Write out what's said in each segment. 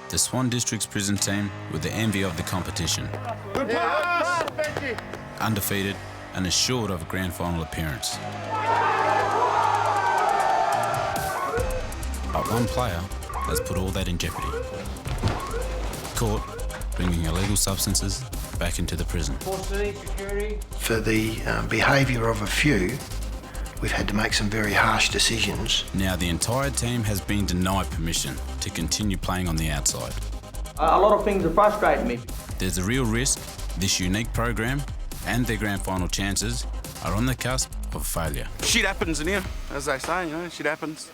The Swan District's prison team were the envy of the competition. Good pass! Undefeated and assured of a grand final appearance. But one player has put all that in jeopardy. Caught bringing illegal substances back into the prison. For the behaviour of a few, we've had to make some very harsh decisions. Now the entire team has been denied permission to continue playing on the outside. A lot of things are frustrating me. There's a real risk this unique program and their grand final chances are on the cusp of failure. Shit happens in here, as they say, you know, shit happens.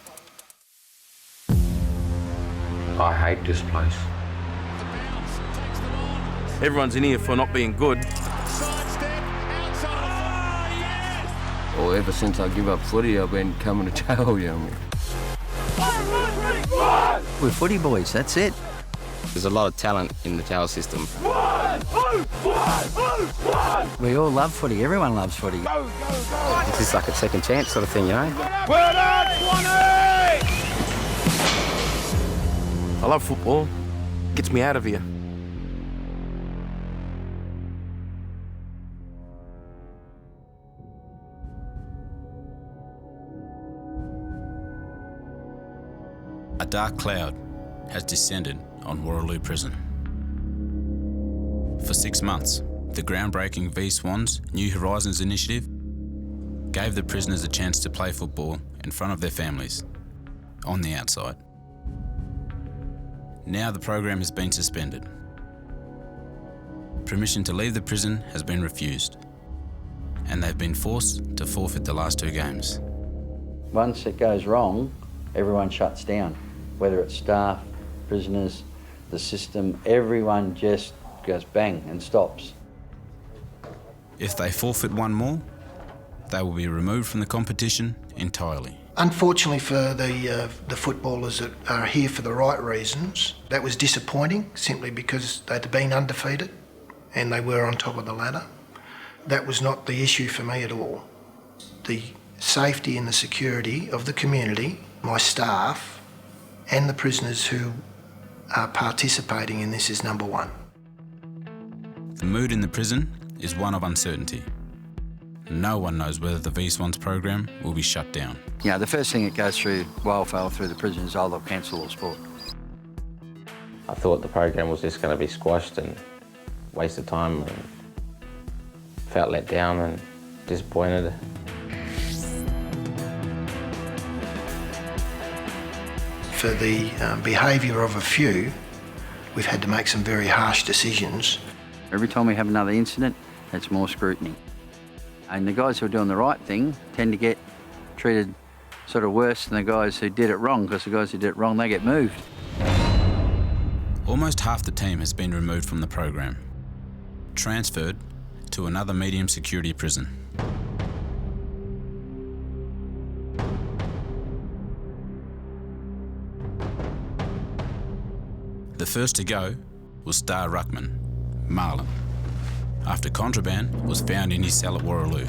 I hate this place. Everyone's in here for not being good. Well, ever since I give up footy, I've been coming to jail, you know. We're footy boys, that's it. There's a lot of talent in the jail system. We all love footy, everyone loves footy. This is like a second chance sort of thing, you know. I love football. Gets me out of here. A dark cloud has descended on Warraloo Prison. For 6 months, the groundbreaking V Swans New Horizons initiative gave the prisoners a chance to play football in front of their families, on the outside. Now the program has been suspended. Permission to leave the prison has been refused, and they've been forced to forfeit the last 2 games. Once it goes wrong, everyone shuts down, whether it's staff, prisoners, the system, everyone just goes bang and stops. If they forfeit one more, they will be removed from the competition entirely. Unfortunately for the footballers that are here for the right reasons, that was disappointing simply because they'd been undefeated and they were on top of the ladder. That was not the issue for me at all. The safety and the security of the community, my staff and the prisoners who are participating in this is number one. The mood in the prison is one of uncertainty. No one knows whether the V Swans program will be shut down. You know, the first thing that goes through WAFL, through the prison, is they'll cancel all sport. I thought the program was just going to be squashed and waste of time, and felt let down and disappointed. For the behaviour of a few, we've had to make some very harsh decisions. Every time we have another incident, it's more scrutiny. And the guys who are doing the right thing tend to get treated sort of worse than the guys who did it wrong, because the guys who did it wrong, they get moved. Almost half the team has been removed from the program, transferred to another medium security prison. The first to go was star ruckman, Marlon, after contraband was found in his cell at Warraloo.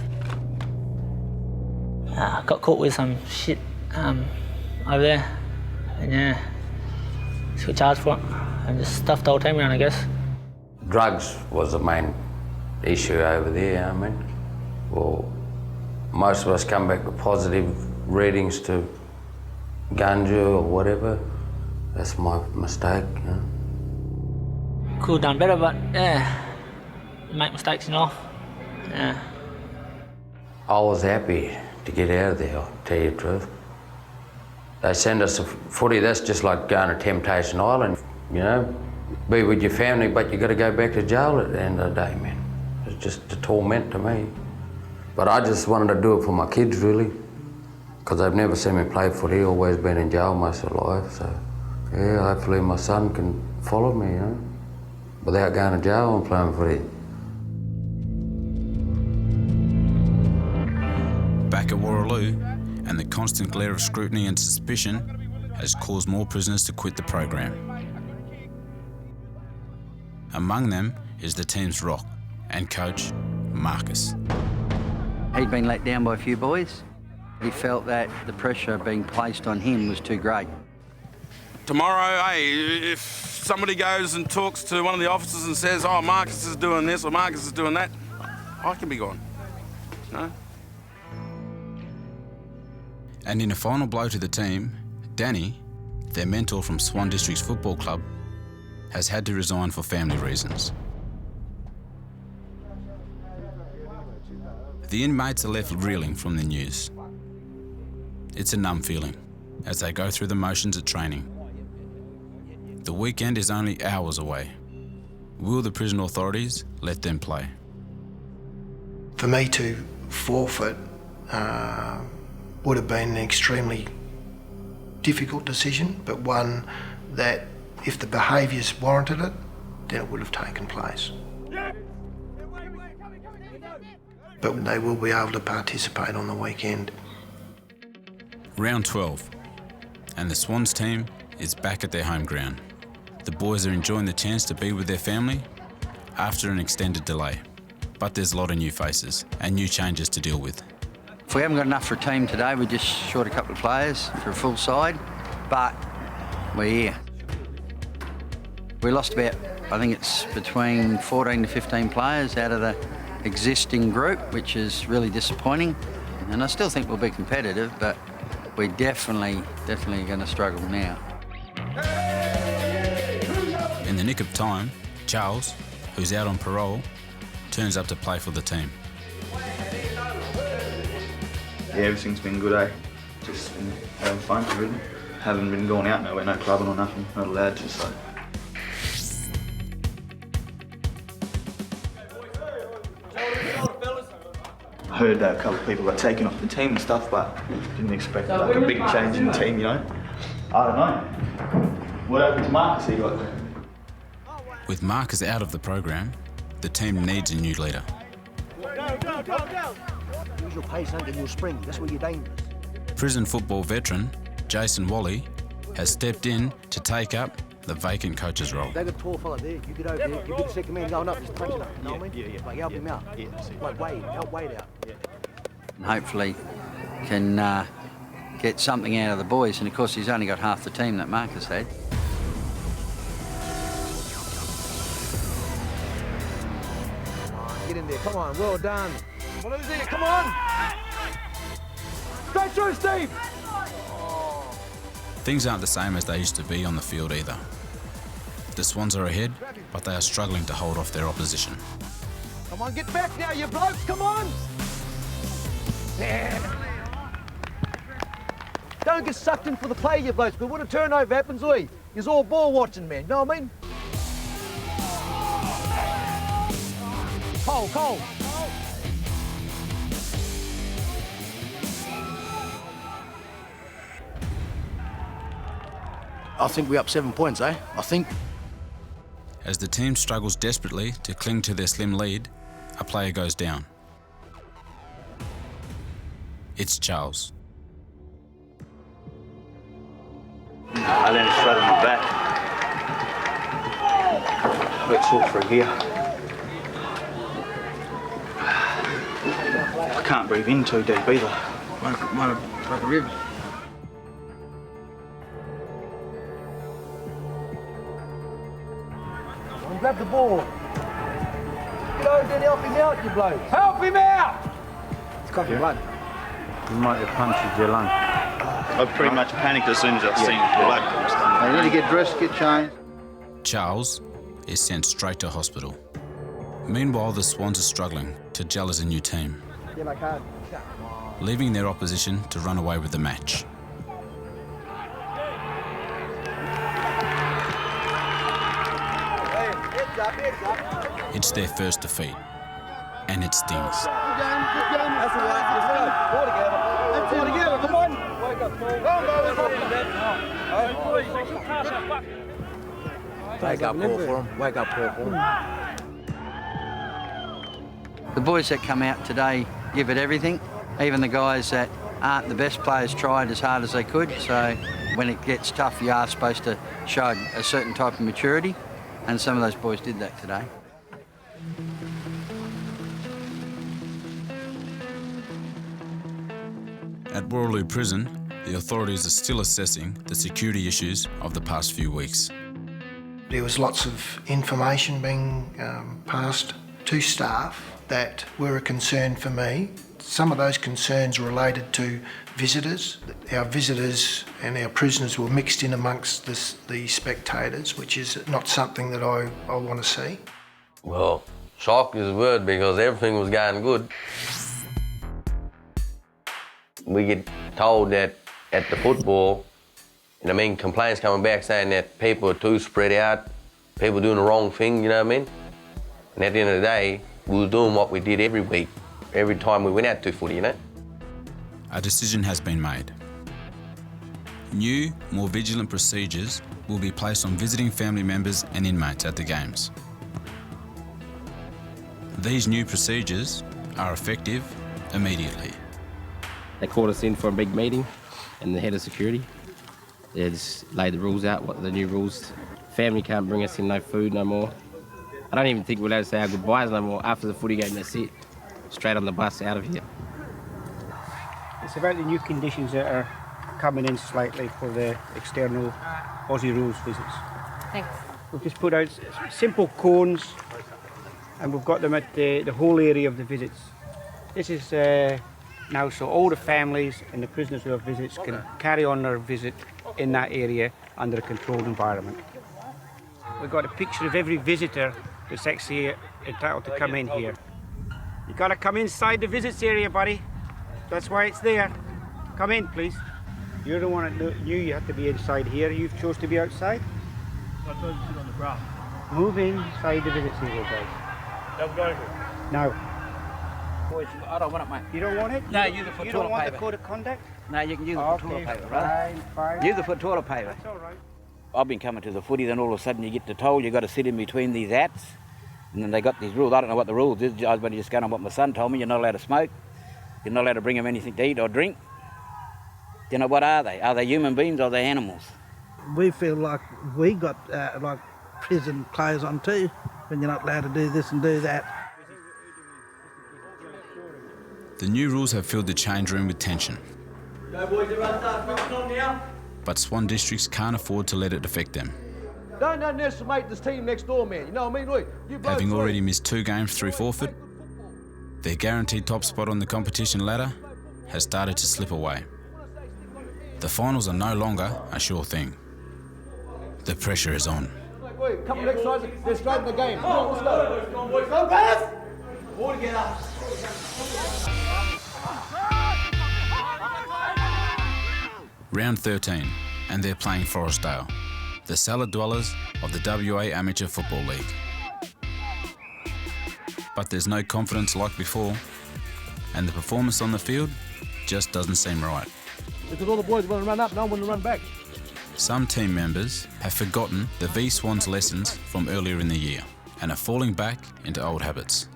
I got caught with some shit over there, and yeah, just got charged for it, and just stuffed the whole team around, I guess. Drugs was the main issue over there, I mean. Well, most of us come back with positive readings to ganja or whatever. That's my mistake, you know. Could have done better, but yeah, you make mistakes, you know. Yeah. I was happy to get out of there, I'll tell you the truth. They send us to footy, that's just like going to Temptation Island, you know. Be with your family, but you got to go back to jail at the end of the day, man. It's just a torment to me. But I just wanted to do it for my kids, really, because they've never seen me play footy, always been in jail most of their life, so yeah, hopefully my son can follow me, you know, without going to jail and playing footy. Back at Warraloo, and the constant glare of scrutiny and suspicion has caused more prisoners to quit the program. Among them is the team's rock and coach, Marcus. He'd been let down by a few boys. He felt that the pressure being placed on him was too great. Tomorrow, hey, if somebody goes and talks to one of the officers and says, oh, Marcus is doing this or Marcus is doing that, I can be gone. No? And in a final blow to the team, Danny, their mentor from Swan Districts Football Club, has had to resign for family reasons. The inmates are left reeling from the news. It's a numb feeling as they go through the motions at training. The weekend is only hours away. Will the prison authorities let them play? For me to forfeit would have been an extremely difficult decision, but one that, if the behaviours warranted it, then it would have taken place. But they will be able to participate on the weekend. Round 12, and the Swans team is back at their home ground. The boys are enjoying the chance to be with their family after an extended delay. But there's a lot of new faces and new changes to deal with. If we haven't got enough for a team today, we're just short a couple of players for a full side, but we're here. We lost about, I think it's between 14 to 15 players out of the existing group, which is really disappointing. And I still think we'll be competitive, but we're definitely going to struggle now. In the nick of time, Charles, who's out on parole, turns up to play for the team. Yeah, everything's been good, eh? Just been having fun, really. Haven't been going out nowhere, no clubbing or nothing, not allowed to, so. I heard that a couple of people got taken off the team and stuff, but didn't expect like a big change in the team, you know? I don't know. What happened to Marcus he got? With Marcus out of the program, the team needs a new leader. Use your pace, don't get your spring. That's where you're dangerous. Prison football veteran Jason Wally has stepped in to take up the vacant coach's role. They got a tall fella there. You get over there. You get the second man going up, just punch it up. You know what I mean? Yeah. Like help him out. Yeah, like help Wade out. Yeah. And hopefully can get something out of the boys. And of course, he's only got half the team that Marcus had. Get in there. Come on. Well done. Well, who's there? Come on. Straight through, Steve. Things aren't the same as they used to be on the field either. The Swans are ahead, but they are struggling to hold off their opposition. Come on, get back now, you blokes. Come on. Yeah. Don't get sucked in for the play, you blokes. But when a turnover happens, oi, you're all ball watching, man. You know what I mean? Cole. I think we're up 7 points, eh? I think. As the team struggles desperately to cling to their slim lead, a player goes down. It's Charles. I landed straight on my back. Let's hook for a gear. I can't breathe in too deep either. Might have broke a rib. Grab the ball. Get over there and help him out, you blokes. Help him out! It's coughing blood. You might have punctured your lung. I pretty much panicked as soon as I seen blood from his stomach. You need to get dressed, get changed. Charles is sent straight to hospital. Meanwhile, the Swans are struggling to gel as a new team, Yeah, my card. leaving their opposition to run away with the match. It's their first defeat, and it stings. That's all right. Let's go. All together. Come on. Wake up, Paul. Wake up, Paul, for him. Wake up, Paul, for him. The boys that come out today give it everything. Even the guys that aren't the best players tried as hard as they could. So when it gets tough, you are supposed to show a certain type of maturity. And some of those boys did that today. At Waterloo Prison, the authorities are still assessing the security issues of the past few weeks. There was lots of information being passed to staff that were a concern for me. Some of those concerns related to visitors. Our visitors and our prisoners were mixed in amongst the spectators, which is not something that I want to see. Well, shock is a word because everything was going good. We get told that at the football, complaints coming back saying that people are too spread out, people doing the wrong thing, you know what I mean? And at the end of the day, we were doing what we did every week, every time we went out to footy, you know? A decision has been made. New, more vigilant procedures will be placed on visiting family members and inmates at the games. These new procedures are effective immediately. They called us in for a big meeting, and the head of security, they just laid the rules out, what the new rules. Family can't bring us in, no food no more. I don't even think we're allowed to say our goodbyes no more. After the footy game, that's it. Straight on the bus out of here. It's about the new conditions that are coming in slightly for the external Aussie rules visits. Thanks. We've just put out simple cones, and we've got them at the whole area of the visits. This is now so all the families and the prisoners who have visits can carry on their visit in that area under a controlled environment. We've got a picture of every visitor that's actually entitled to come in here. You got to come inside the visits area, buddy. That's why it's there. Come in, please. You're the one that knew you had to be inside here. You chose to be outside. I told you to sit on the grass. Move inside the visits area, guys. Don't go. Now. Boys, I don't want it, mate. You don't want it? No, use it for toilet paper. You don't want the code of conduct? No, you can use it for toilet paper, right? Fine. Use it for toilet paper. That's all right. I've been coming to the footy, then all of a sudden you get told you got to sit in between these ats, and then they got these rules. I don't know what the rules is. I was only just going on what my son told me. You're not allowed to smoke. You're not allowed to bring them anything to eat or drink. You know, what are they? Are they human beings or are they animals? We feel like we got like prison clothes on too, when you're not allowed to do this and do that. The new rules have filled the change room with tension. Go boys, everyone start focusing on now. But Swan districts can't afford to let it affect them. Don't underestimate this team next door, man. You know what I mean? Look, you blokes, Having already missed 2 games through forfeit, their guaranteed top spot on the competition ladder has started to slip away. The finals are no longer a sure thing. The pressure is on. Wait, couple of exercises, they're straight in the game. Come on, let's go. Come on, boys. Go, Baz! More to get up. Round 13, and they're playing Forestdale, the salad dwellers of the WA Amateur Football League. But there's no confidence like before, and the performance on the field just doesn't seem right. Because all the boys want to run up, no one want to run back. Some team members have forgotten the V Swans lessons from earlier in the year and are falling back into old habits.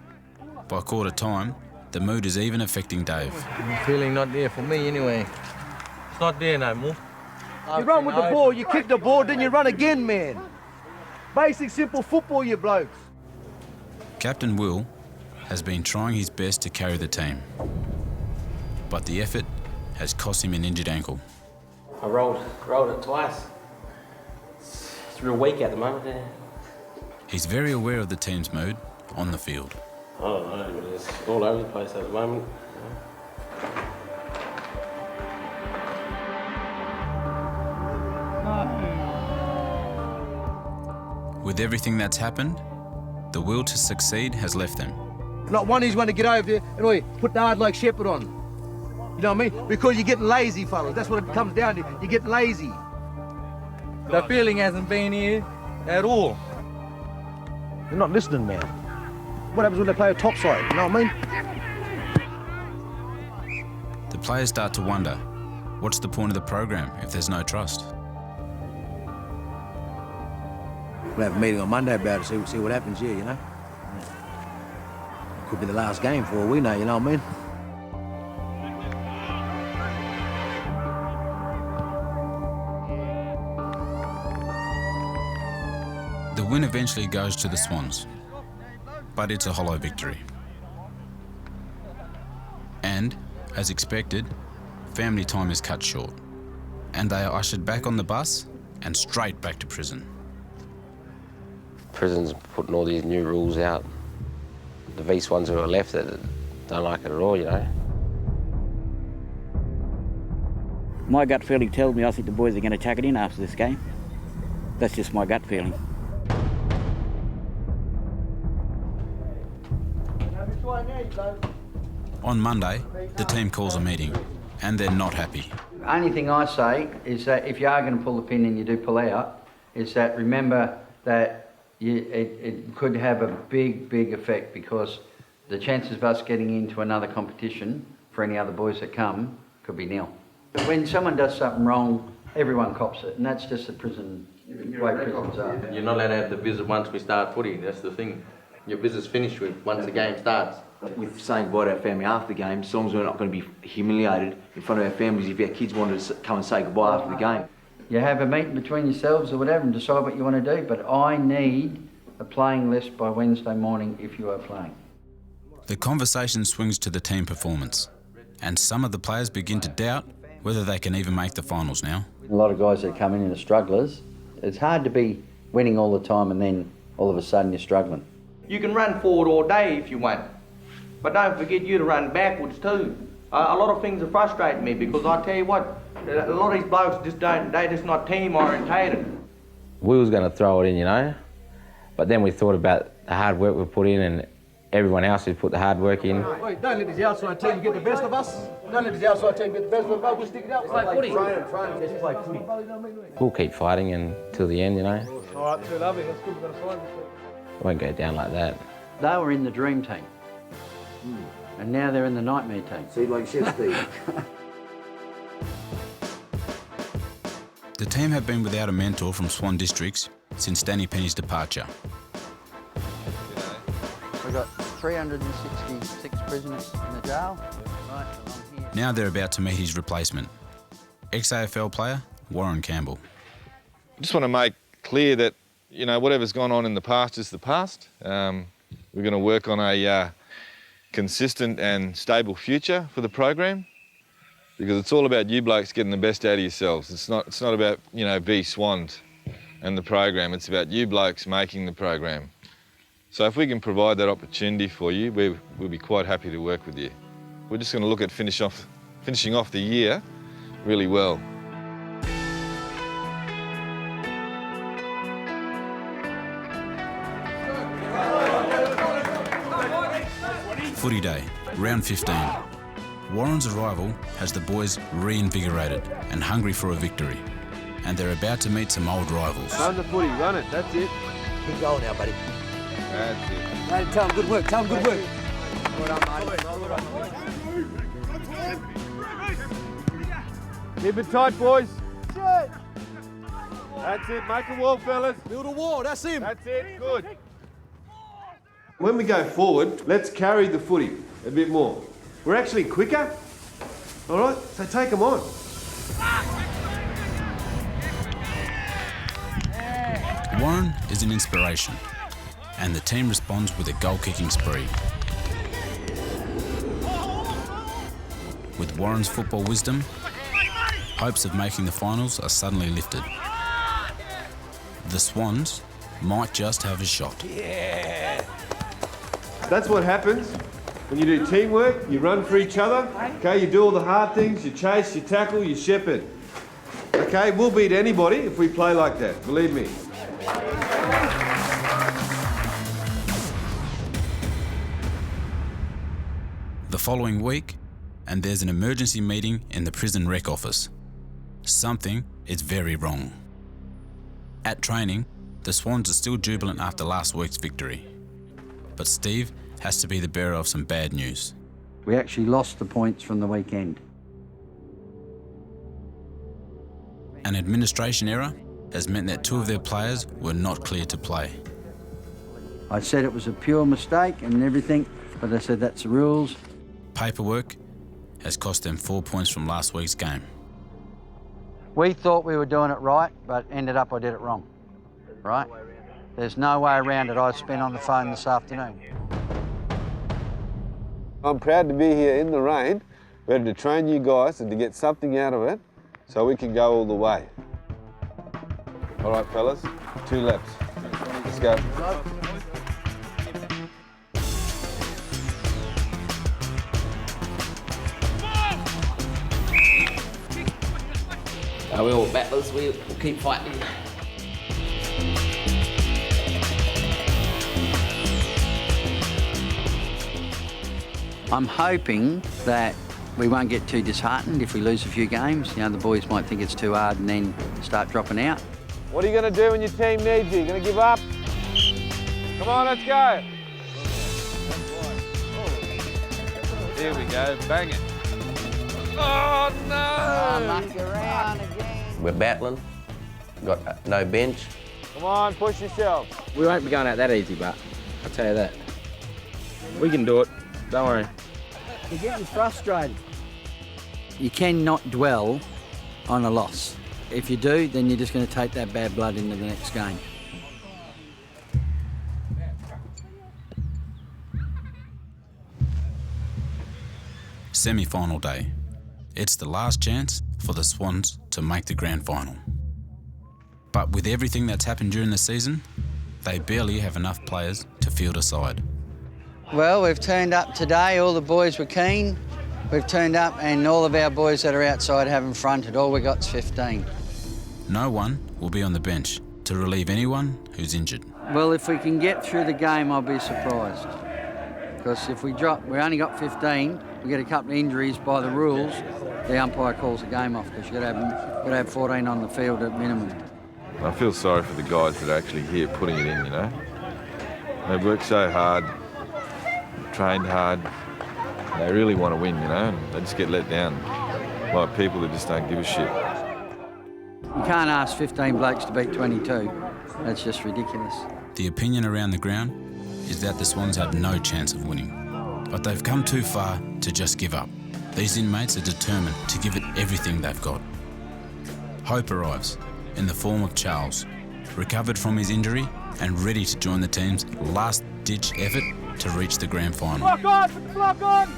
By quarter time, the mood is even affecting Dave. The feeling not there for me anyway. It's not there no more. You run with the ball, you kick the ball, then you run again, man. Basic, simple football, you blokes. Captain Will has been trying his best to carry the team, but the effort has cost him an injured ankle. I rolled it twice. It's real weak at the moment. Yeah. He's very aware of the team's mood on the field. I don't know, but it's all over the place at the moment. With everything that's happened, the will to succeed has left them. Not one is going to get over there and put the hard like shepherd on. You know what I mean? Because you're getting lazy, fellas. That's what it comes down to. You're getting lazy. The feeling hasn't been here at all. You're not listening, man. What happens when they play a top side? You know what I mean? The players start to wonder, what's the point of the program if there's no trust? We'll have a meeting on Monday about it, see what happens here, you know? Could be the last game for all we know, you know what I mean? The win eventually goes to the Swans, but it's a hollow victory. And, as expected, family time is cut short. and they are ushered back on the bus and straight back to prison. Prison's putting all these new rules out. The V Swans who are left that don't like it at all, you know. My gut feeling tells me I think the boys are going to chuck it in after this game. That's just my gut feeling. On Monday, the team calls a meeting, and they're not happy. The only thing I say is that if you are going to pull the pin and you do pull out, is that remember that it could have a big effect, because the chances of us getting into another competition for any other boys that come could be nil. But when someone does something wrong, everyone cops it, and that's just the prison, way prisons are. You're not allowed to have the visit once we start footy, that's the thing. Your visit's finished with once the game starts. With saying goodbye to our family after the game, as long as we're not going to be humiliated in front of our families if our kids wanted to come and say goodbye after the game. You have a meeting between yourselves or whatever and decide what you want to do, but I need a playing list by Wednesday morning if you are playing. The conversation swings to the team performance, and some of the players begin to doubt whether they can even make the finals now. A lot of guys that come in are strugglers. It's hard to be winning all the time and then all of a sudden you're struggling. You can run forward all day if you want, but don't forget you to run backwards too. A lot of things are frustrating me, because I tell you what, a lot of these blokes they're just not team orientated. We was going to throw it in, you know, but then we thought about the hard work we put in and everyone else who put the hard work in. Wait, don't let this outside team get the best of us. Don't let this outside team get the best of us. We'll stick it out. Play footy. Let's play footy. We'll keep fighting until the end, you know. All right, too lovely. That's good. We've got a sign. We won't go down like that. They were in the dream team, and now they're in the nightmare team. See, like Chef Steve. The team have been without a mentor from Swan Districts since Danny Penny's departure. We've got 366 prisoners in the jail. Right, along here. Now they're about to meet his replacement, ex-AFL player Warren Campbell. I just want to make clear that, you know, whatever's gone on in the past is the past. We're going to work on a consistent and stable future for the program, because it's all about you blokes getting the best out of yourselves. It's not about, you know, V Swans and the program. It's about you blokes making the program. So if we can provide that opportunity for you, we'll be quite happy to work with you. We're just going to look at finishing off the year really well. Footy Day, round 15. Warren's arrival has the boys reinvigorated and hungry for a victory, and they're about to meet some old rivals. Run the footy, run it, that's it. Keep going now, buddy. That's it. Mate, tell them good work, tell them good work. Well done, mate. Keep it tight, boys. That's it, make a wall, fellas. Build a wall, that's him. That's it, good. When we go forward, let's carry the footy a bit more. We're actually quicker, all right? So take them on. Warren is an inspiration, and the team responds with a goal-kicking spree. With Warren's football wisdom, hopes of making the finals are suddenly lifted. The Swans might just have a shot. Yeah. That's what happens when you do teamwork. You run for each other. Okay, you do all the hard things. You chase, you tackle, you shepherd. Okay, we'll beat anybody if we play like that. Believe me. The following week, and there's an emergency meeting in the prison rec office. Something is very wrong. At training, the Swans are still jubilant after last week's victory. But Steve has to be the bearer of some bad news. We actually lost the points from the weekend. An administration error has meant that 2 of their players were not cleared to play. I said it was a pure mistake and everything, but they said that's the rules. Paperwork has cost them 4 points from last week's game. We thought we were doing it right, but ended up I did it wrong, right? There's no way around it. I spent on the phone this afternoon. I'm proud to be here in the rain, ready to train you guys and to get something out of it so we can go all the way. All right, fellas, 2 laps. Let's go. We're all battlers, we'll keep fighting. I'm hoping that we won't get too disheartened if we lose a few games. You know, the boys might think it's too hard and then start dropping out. What are you going to do when your team needs you? Going to give up? Come on, let's go. Here we go, bang it. Oh, no! Muck around again. We're battling, got no bench. Come on, push yourself. We won't be going out that easy, but I'll tell you that. We can do it, don't worry. You're getting frustrated. You cannot dwell on a loss. If you do, then you're just going to take that bad blood into the next game. Semi-final day. It's the last chance for the Swans to make the grand final. But with everything that's happened during the season, they barely have enough players to field a side. Well, we've turned up today. All the boys were keen. We've turned up and all of our boys that are outside haven't fronted. All we got's 15. No one will be on the bench to relieve anyone who's injured. Well, if we can get through the game, I'll be surprised. Because if we only got 15, we get a couple of injuries by the rules, the umpire calls the game off because you've got to have 14 on the field at minimum. I feel sorry for the guys that are actually here putting it in, you know. They work so hard, trained hard, they really want to win, you know, and they just get let down by people that just don't give a shit. You can't ask 15 blokes to beat 22. That's just ridiculous. The opinion around the ground is that the Swans have no chance of winning. But they've come too far to just give up. These inmates are determined to give it everything they've got. Hope arrives in the form of Charles, recovered from his injury and ready to join the team's last-ditch effort to reach the grand final. Block on! Put the block on!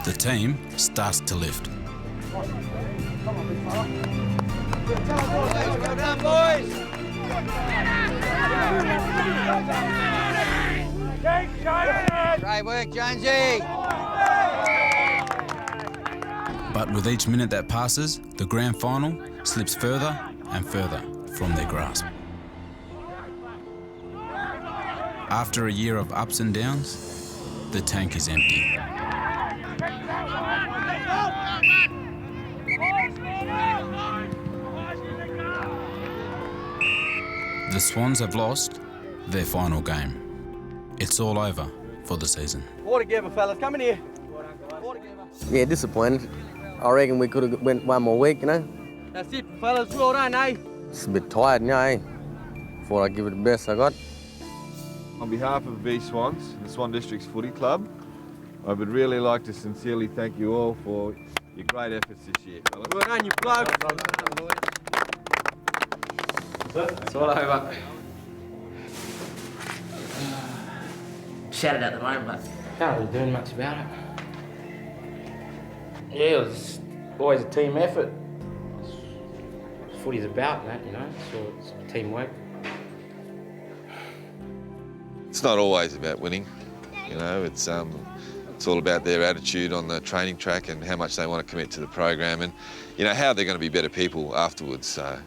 The team starts to lift. Well done, boys! Great work, Jonesy! But with each minute that passes, the grand final slips further and further from their grasp. After a year of ups and downs, the tank is empty. The Swans have lost their final game. It's all over for the season. All together, fellas. Come in here. Yeah, disappointed. I reckon we could have went one more week, you know. That's it, fellas. Well done, eh? Just a bit tired, you know, eh? Thought I'd give it the best I got. On behalf of V Swans, the Swan District's Footy Club, I would really like to sincerely thank you all for your great efforts this year, fellas. Well done, you bloke. It's all over. Shattered at the moment, but can't really do much about it. Yeah, it was always a team effort. Footy's about that, you know, so it's teamwork. It's not always about winning, you know, it's all about their attitude on the training track and how much they want to commit to the program and, you know, how they're going to be better people afterwards, so.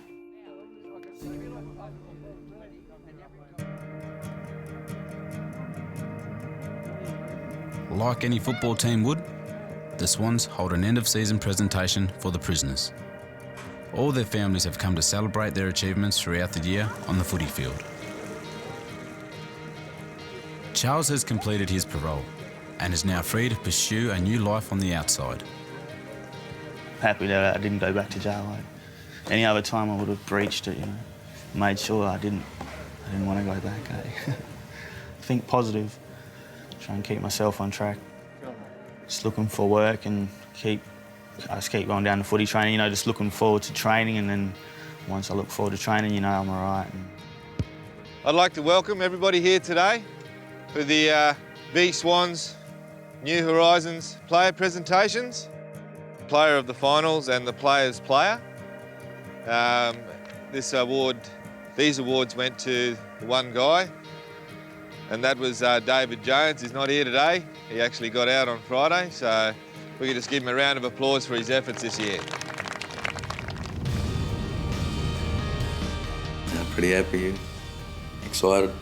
Like any football team would, the Swans hold an end-of-season presentation for the prisoners. All their families have come to celebrate their achievements throughout the year on the footy field. Charles has completed his parole and is now free to pursue a new life on the outside. Happy that I didn't go back to jail. Any other time I would have breached it, you know. Made sure I didn't want to go back, eh? Think positive. Try and keep myself on track. Just looking for work and I just keep going down to footy training, you know, just looking forward to training, and then once I look forward to training, you know, I'm all right. I'd like to welcome everybody here today for the V Swans New Horizons player presentations. Player of the finals and the player's player. These awards went to the one guy, and that was David Jones. He's not here today. He actually got out on Friday, so we could just give him a round of applause for his efforts this year. Yeah, pretty happy, excited,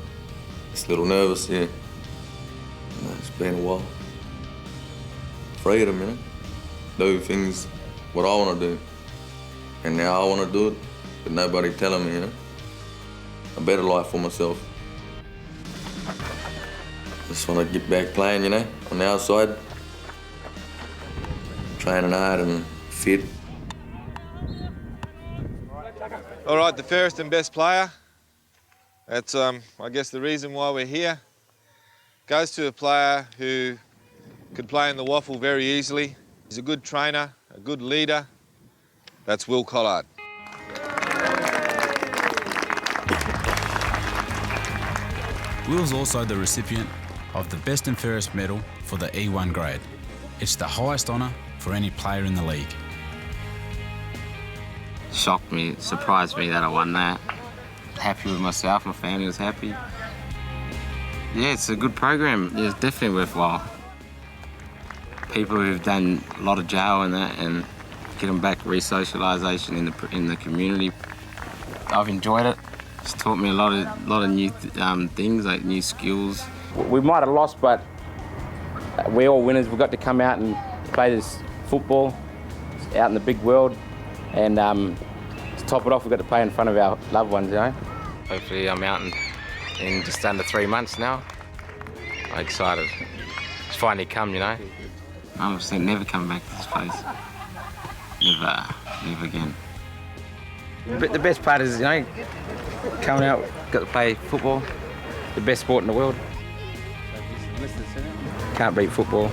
just a little nervous, yeah. It's been a while. Freedom, you know, do things what I want to do. And now I want to do it, but nobody telling me, you know. A better life for myself. Just want to get back playing, you know, on the outside. Training hard and fit. All right, the fairest and best player. That's, I guess, the reason why we're here. Goes to a player who could play in the WAFL very easily. He's a good trainer, a good leader. That's Will Collard. Will's also the recipient of the Best and Fairest medal for the E1 grade. It's the highest honour for any player in the league. Shocked me, surprised me that I won that. Happy with myself, my family was happy. Yeah, it's a good program. Yeah, it's definitely worthwhile. People who've done a lot of jail and that, and get them back re-socialisation in the community. I've enjoyed it. It's taught me a lot of new things, like new skills. We might have lost, but we're all winners. We've got to come out and play this football out in the big world, and to top it off, we've got to play in front of our loved ones, you know. Hopefully I'm out in just under 3 months now. I'm excited. It's finally come, you know. I'm saying never come back to this place. Never again. But the best part is, you know, coming out, got to play football, the best sport in the world. Can't beat football.